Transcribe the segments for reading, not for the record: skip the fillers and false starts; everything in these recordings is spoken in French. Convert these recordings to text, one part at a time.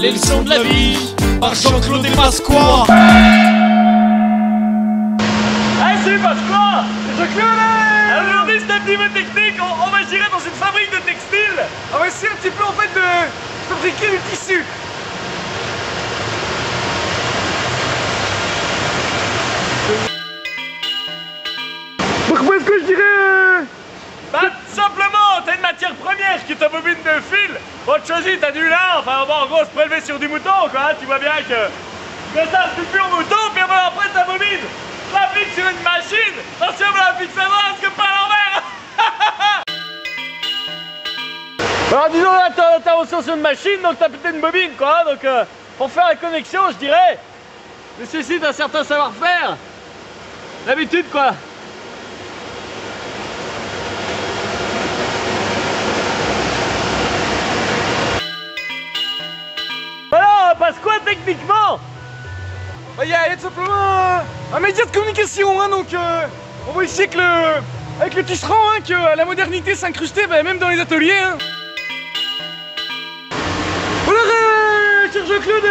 les leçons de la vie, par Jean-Claude et Pasqua. Hey, salut Pasqua! C'est Jean-Claude! Alors aujourd'hui c'est un petit peu technique, on va gérer dans une fabrique de textile. On va essayer un petit peu en fait de fabriquer du tissu. Pourquoi est-ce que je dirais Bah tout simplement, t'as une matière première qui est ta bobine de fil. Bon tu choisis, t'as du lin, enfin bon en gros se prélever sur du mouton quoi, hein, tu vois bien que tu mets ça sur pur mouton, puis après ta bobine, tu l'appliques sur une machine, attention on la fixe à droite parce que pas à l'envers. Alors disons là t'as l'intervention sur une machine, donc t'as peut-être une bobine quoi, donc pour faire la connexion je dirais, nécessite un certain savoir-faire, l'habitude quoi. Passe quoi techniquement? Il y a tout simplement un média de communication, hein, donc on voit ici que avec le tisserand, hein, que la modernité s'incrustait même dans les ateliers. Hein. Alors, cher Jean-Claude,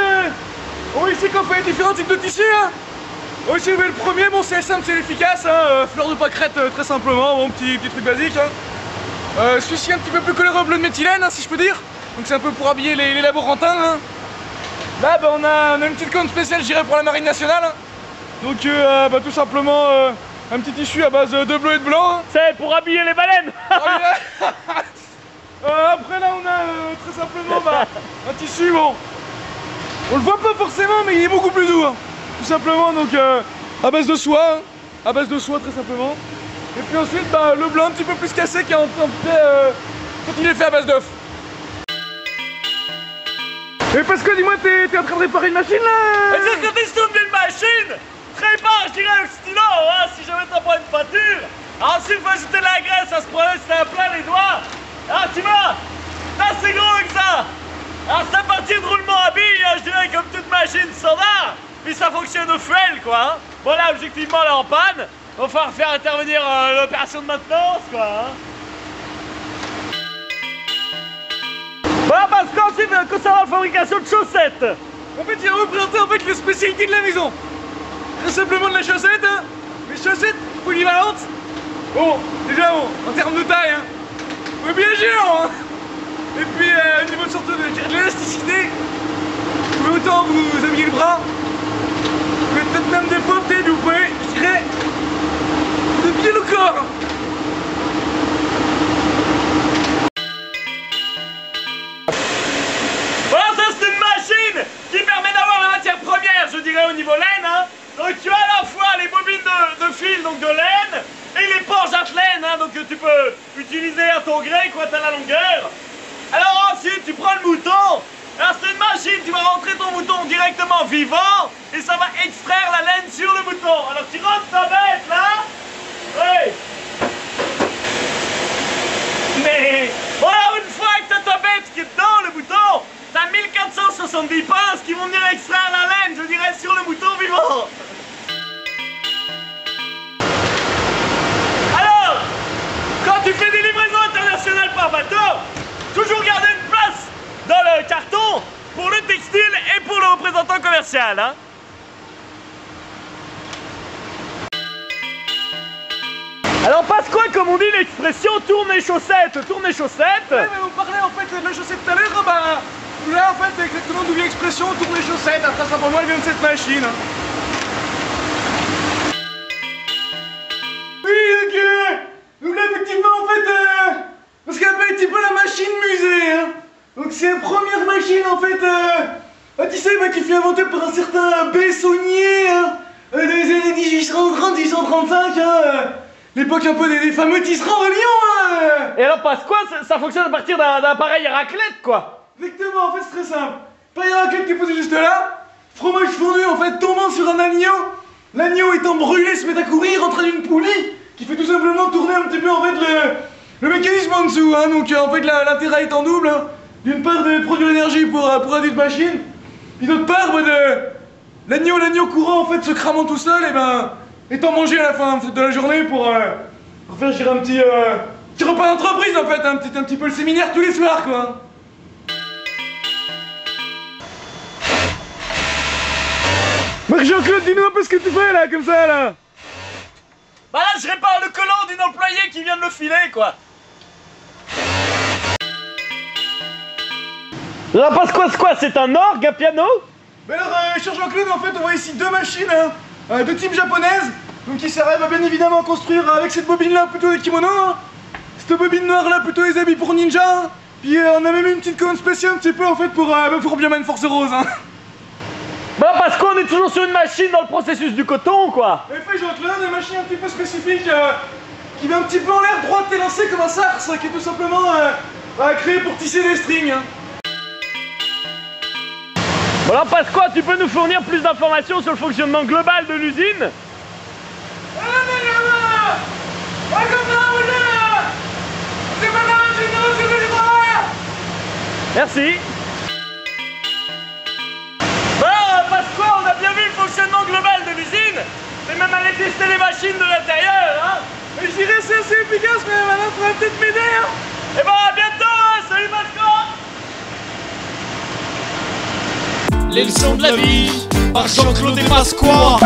on voit ici qu'on fait différents types de tissus. Hein. On voit ici le premier, bon c'est simple, c'est efficace, hein, fleur de pâquerette très simplement, bon petit truc basique. Hein. Celui-ci un petit peu plus coloré bleu de méthylène, hein, si je peux dire, donc c'est un peu pour habiller les laborantins. Hein. Là bah, on a une petite commande spéciale je dirais pour la marine nationale hein. Donc bah, tout simplement un petit tissu à base de bleu et de blanc hein. C'est pour habiller les baleines. Après là on a très simplement bah, un tissu bon, on le voit pas forcément mais il est beaucoup plus doux hein. Tout simplement donc à base de soie hein. À base de soie très simplement. Et puis ensuite bah, le blanc un petit peu plus cassé qui est en train de faire quand il est fait à base d'œuf. Mais parce que dis-moi, t'es en train de réparer une machine là? Est-ce que t'es sur une machine? Prépare, je dirais, le stylo, hein, si jamais t'as pas une pâture. Ensuite, il faut ajouter de la graisse à ce problème, c'est un plein les doigts. Ah, tu vois, là c'est gros que ça. Alors, c'est à partir de roulement à billes, hein, je dirais, comme toute machine standard. Puis ça fonctionne au fuel, quoi. Hein. Bon, là, objectivement, elle est en panne. Il va falloir faire intervenir l'opération de maintenance, quoi. Hein. Voilà parce qu'ensuite, concernant la fabrication de chaussettes, en fait, il a représenté en fait les spécialités de la maison. Très simplement de la chaussette, hein, les chaussettes polyvalentes. Bon, déjà bon, en termes de taille, hein, mais bien géant, hein. Et puis au niveau de surtout de l'élasticité, vous pouvez autant vous habiller le bras, vous pouvez peut-être même des fois, peut-être vous pouvez, je dirais, de pied le corps. Qui permet d'avoir la matière première, je dirais, au niveau laine. Hein. Donc tu as à la fois les bobines de fil, donc de laine, et les porges à laine, hein, donc tu peux utiliser à ton gré, quoi, t'as la longueur. Alors ensuite, tu prends le mouton. Alors c'est une machine, tu vas rentrer ton mouton directement vivant, et ça va extraire la laine sur le mouton. Alors tu rentres ta bête, là. Oui. Mais voilà, une fois que t'as ta bête qui est dans le mouton, t'as 1470 pinces qui vont venir extraire la laine, je dirais, sur le mouton vivant. Alors, quand tu fais des livraisons internationales par bateau, toujours garder une place dans le carton pour le textile et pour le représentant commercial. Hein. Alors passe quoi comme on dit l'expression tourne les chaussettes, tourne les chaussettes. Ouais mais vous parlez en fait de la chaussette tout à l'heure, bah là en fait c'est exactement d'où vient l'expression tourne les chaussettes, après simplement elle vient de cette machine. Oui donc là effectivement en fait parce qu'elle appelle un petit peu la machine musée hein. Donc c'est la première machine en fait tu sais qui fut inventée par un certain Bessonnier hein, des années 1830-1835 hein. L'époque un peu des fameux tisserands de Lyon hein. Et alors passe quoi ça fonctionne à partir d'un appareil à raclette quoi. Exactement, en fait c'est très simple. Appareil à raclette qui est posé juste là. Fromage fondu en fait tombant sur un agneau. L'agneau étant brûlé se met à courir en train d'une poulie qui fait tout simplement tourner un petit peu en fait le mécanisme en dessous hein. Donc en fait l'intérêt est en double hein. D'une part de produire l'énergie pour la dite machine. Et d'autre part l'agneau courant en fait se cramant tout seul et ben étant mangé à la fin de la journée pour faire je dirais, un petit repas d'entreprise en fait, un petit peu le séminaire tous les soirs quoi. Jean-Claude, dis-nous un peu ce que tu fais là, comme ça là. Bah là, je répare le collant d'une employée qui vient de le filer, quoi. Là, quoi, c'est un orgue, un piano? Ben alors, cher Jean-Claude, en fait, on voit ici deux machines, de type japonaise, donc qui servent bien évidemment à construire avec cette bobine-là plutôt des kimonos, hein. Cette bobine noire-là plutôt les habits pour ninja, hein. Puis on a même une petite colonne spéciale un petit peu en fait pour Bioman Force Rose, hein. Bah parce qu'on est toujours sur une machine dans le processus du coton, quoi. Et puis Jean-Claude, une machine un petit peu spécifique qui va un petit peu en l'air droite et lancée comme un sars, qui est tout simplement créé pour tisser des strings, hein. Bon alors Pasqua, tu peux nous fournir plus d'informations sur le fonctionnement global de l'usine? Merci. Pasqua, on a bien vu le fonctionnement global de l'usine. C'est même allé tester les machines de l'intérieur, hein. Je dirais c'est assez efficace, mais maintenant tu vas peut-être m'aider, hein. Et bah à bientôt, hein. Salut Pasqua. Les leçons de la vie par Jean-Claude et Pasqua.